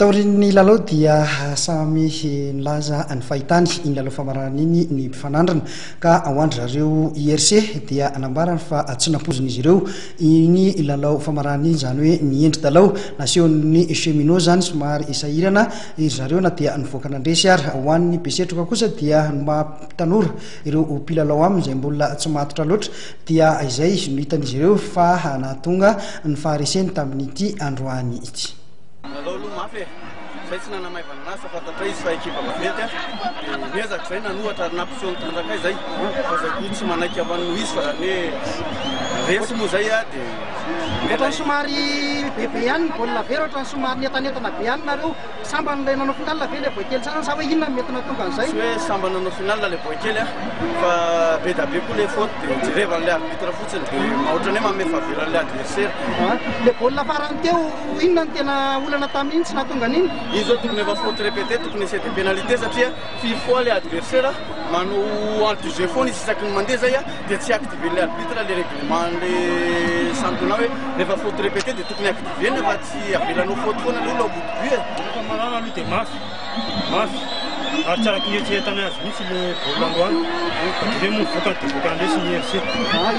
Taorin'ny lalao dia samy nilaza ny fahitany iny lalao famarana iny ny mpifanandrana ka ao andry zareo IRC dia anambarany fa tsy nampoziny izy ireo iny lalao famarana iny, zany hoe niendry dalao nasehon'ny cheminot zany somary isahirana iry zareo na dia nivoaka nandresy ary ho an'ny besetroka kosa dia mampitanora ireo mpilalao aminy izay mbola tsy matotra loatra dia izay no hitan'izy ireo fa nahatonga ny fahareseny tamin'ity androany ity. Lalao aloha mafy zay tsy nanamaivana anazy fa fantatra izy fa ekipa vaventy miezaka zay nanohatra ary nampiseho ny tondraka izay fa zay koa tsy manaiky avano izy fa zany hoe resy moa zay dia ohatrany somary bebe ihany ny baolina very, ohatrany somary netanetana be ihany nareo sambany ilay nanao finalina ve ilay boikely sana sa hoe inona mety nahatonga an'izay? Tsy hoe sambany nanao finalina ilay boikely fa be da be koa ilay faute dia jerevan'ilay arbitre fotsiny dia ohatrany hoe manome faveran'ilay adversaire. Ilay baolina farany teo inona ny tena olana tamin'iny tsy nahatonga an'iny? Izy zao tokony efa faute répété, tokony essayer de pénalité satria firy fois ilay adversaire manao anti jeu foana izy isaky ny mandeha zay dia tsy activer ilay arbitre le règlement le championnat hoe rehefa faute répété dia tokony activer fa tsy avelanao faute foana le olo au bout du but. Famarana aloha dia mafy ary tsara kietsetana azy mihitsy le baolina androany dia moa voaka dia voaka andresy ny IRC.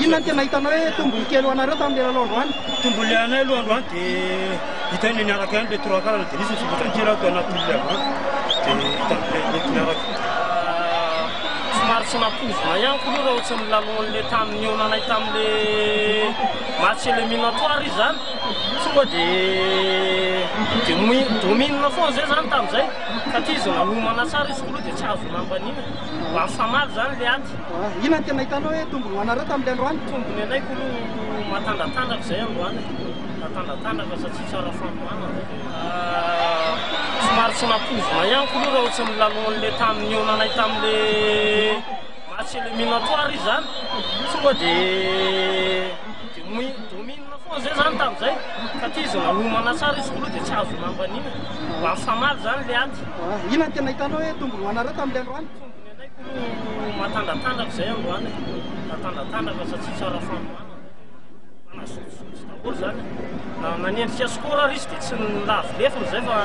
Inona ny tena hitanao hoe tombony kely ho anareo tamin'ilay lalao androany? Tombony anay aloha androany dia hitany niaraka ihany le trois quarts dia nisy fivotan-kely ato anatin'ilay avany dia hitan'ilay mety niaraka. Somary tsy nampozona ihany koa aloha raha ohatsy ny lalon'le tamin'ny eo nanay tamin'le match éliminatoire izy zany tonga dia domine foana zay zany tamin'izay ka ty izy nanomana tsara izy koa dia tsy azo nambanina mba mifamaly zany le aty. Inona ny tena hitanao hoe tombony ho anareo tamin'ilay androany? Tombony anay koa aloha matandratandraka zay androany, matandratandraka satria tsara fanoana. Somary tsy nampozona ihany koa aloha raha ohatsy ny lalon'le tamin'ny eo nanay tamin'le match éliminatoire izy zany tonga dia domine foana zay zany tamin'izay ka ty izy nanomana tsara izy koa dia tsy azo nambanina mba mifamaly zany le aty. Inona ny tena hitanao hoe tombony ho anareo tamin'ilay androany? Tombony anay koa aloha matandratandraka zay androany, matandratandraka satria tsara fanoana. Nasotsotso daholo zany nanendrika skôra izy dia tsy nilavo lefiny zay fa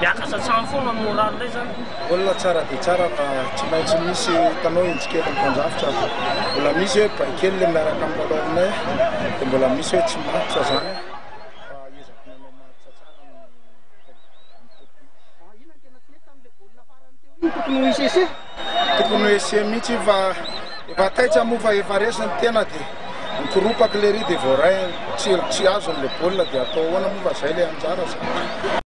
miakatra hatrany foana ny moralilay zany. Olona tsara dia tsara fa tsy maintsy misy hitanao endrikely mpandrafitra mbola misy hoe baikely le miaraka amin'ny lalao aminay dia mbola misy hoe tsy matotra zany fa ezaka nanao matotra tsara ny Inona ny tena tsy mety tamin'ilay baolina farany teo iny? Tokony ho isese? tokony ho ese mihitsy fa efa taitra moa fa efa resiny tena dia mikoropaky le ry dia voaray tsy azon'le baolina dia atao hoana moa fa zay le anjara zany.